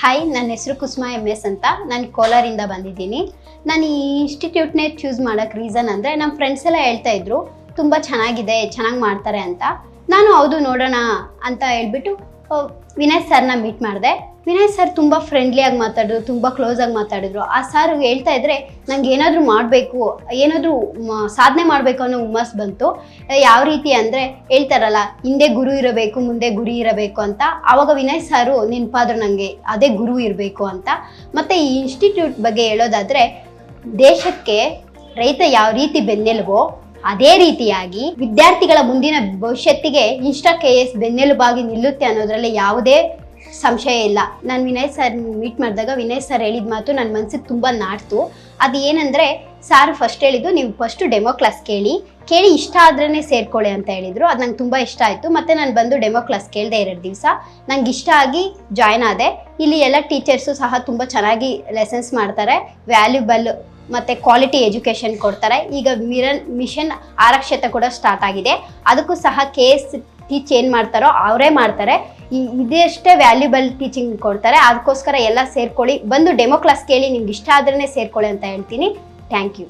Hi, ನನ್ನ ಹೆಸರು Kusuma MS ಅಂತ. ನಾನು ಕೋಲಾರಿಂದ ಬಂದಿದ್ದೀನಿ. ನಾನು ಈ ಇನ್ಸ್ಟಿಟ್ಯೂಟ್ನೇ ಚೂಸ್ ಮಾಡೋಕ್ಕೆ ರೀಸನ್ ಅಂದರೆ ನಮ್ಮ ಫ್ರೆಂಡ್ಸ್ ಎಲ್ಲ ಹೇಳ್ತಾ ಇದ್ರು ತುಂಬ ಚೆನ್ನಾಗಿದೆ, ಚೆನ್ನಾಗಿ ಮಾಡ್ತಾರೆ ಅಂತ. ನಾನು ಹೌದು ನೋಡೋಣ ಅಂತ ಹೇಳ್ಬಿಟ್ಟು ವಿನಯ್ ಸರ್ನ ಮೀಟ್ ಮಾಡಿದೆ. ವಿನಯ್ ಸರ್ ತುಂಬ ಫ್ರೆಂಡ್ಲಿಯಾಗಿ ಮಾತಾಡಿದ್ರು, ತುಂಬ ಕ್ಲೋಸಾಗಿ ಮಾತಾಡಿದ್ರು. ಆ ಸರ್ ಹೇಳ್ತಾ ಇದ್ರೆ ನಂಗೆ ಏನಾದರೂ ಮಾಡಬೇಕು, ಏನಾದರೂ ಸಾಧನೆ ಮಾಡಬೇಕು ಅನ್ನೋ ಹುಮ್ಮಸ್ ಬಂತು. ಯಾವ ರೀತಿ ಅಂದರೆ ಹೇಳ್ತಾರಲ್ಲ, ಹಿಂದೆ ಗುರು ಇರಬೇಕು ಮುಂದೆ ಗುರಿ ಇರಬೇಕು ಅಂತ. ಆವಾಗ ವಿನಯ್ ಸಾರು ನೆನಪಾದ್ರು ನನಗೆ, ಅದೇ ಗುರು ಇರಬೇಕು ಅಂತ. ಮತ್ತು ಈ ಇನ್ಸ್ಟಿಟ್ಯೂಟ್ ಬಗ್ಗೆ ಹೇಳೋದಾದರೆ, ದೇಶಕ್ಕೆ ರೈತ ಯಾವ ರೀತಿ ಬೆನ್ನೆಲುಬೋ ಅದೇ ರೀತಿಯಾಗಿ ವಿದ್ಯಾರ್ಥಿಗಳ ಮುಂದಿನ ಭವಿಷ್ಯತ್ತಿಗೆ ಇನ್ಸ್ಟಾ KS ಬೆನ್ನೆಲುಬಾಗಿ ನಿಲ್ಲುತ್ತೆ ಅನ್ನೋದ್ರಲ್ಲಿ ಯಾವುದೇ ಸಂಶಯ ಇಲ್ಲ. ನಾನು ವಿನಯ್ ಸರ್ ಮೀಟ್ ಮಾಡಿದಾಗ ವಿನಯ್ ಸರ್ ಹೇಳಿದ ಮಾತು ನನ್ನ ಮನಸ್ಸಿಗೆ ತುಂಬ ನಾಟ್ತು. ಅದು ಏನಂದರೆ, ಸಾರ್ ಫಸ್ಟ್ ಹೇಳಿದ್ದು, ನೀವು ಫಸ್ಟು ಡೆಮೋ ಕ್ಲಾಸ್ ಕೇಳಿ ಇಷ್ಟ ಆದ್ರೇ ಸೇರ್ಕೊಳ್ಳಿ ಅಂತ ಹೇಳಿದರು. ಅದು ನಂಗೆ ತುಂಬ ಇಷ್ಟ ಆಯಿತು. ಮತ್ತು ನಾನು ಬಂದು ಡೆಮೋ ಕ್ಲಾಸ್ ಕೇಳಿದೆ 2 ದಿವಸ. ನಂಗೆ ಇಷ್ಟ ಆಗಿ ಜಾಯ್ನ್ ಆದೆ. ಇಲ್ಲಿ ಎಲ್ಲ ಟೀಚರ್ಸು ಸಹ ತುಂಬ ಚೆನ್ನಾಗಿ ಲೆಸನ್ಸ್ ಮಾಡ್ತಾರೆ, ವ್ಯಾಲ್ಯೂಬಲ್ ಮತ್ತು ಕ್ವಾಲಿಟಿ ಎಜುಕೇಷನ್ ಕೊಡ್ತಾರೆ. ಈಗ ಮಿಷನ್ ಆರಕ್ಷತೆ ಕೂಡ ಸ್ಟಾರ್ಟ್ ಆಗಿದೆ. ಅದಕ್ಕೂ ಸಹ KS ಟೀಚ್ ಏನು ಮಾಡ್ತಾರೋ ಅವರೇ ಮಾಡ್ತಾರೆ. ಇದಷ್ಟೇ ವ್ಯಾಲ್ಯೂಬಲ್ ಟೀಚಿಂಗ್ ಕೊಡ್ತಾರೆ. ಅದಕ್ಕೋಸ್ಕರ ಎಲ್ಲ ಸೇರ್ಕೊಳ್ಳಿ, ಬಂದು ಡೆಮೋ ಕ್ಲಾಸ್ ಕೇಳಿ, ನಿಮ್ಗೆ ಇಷ್ಟ ಆದ್ರೇ ಸೇರ್ಕೊಳ್ಳಿ ಅಂತ ಹೇಳ್ತೀನಿ. Thank you.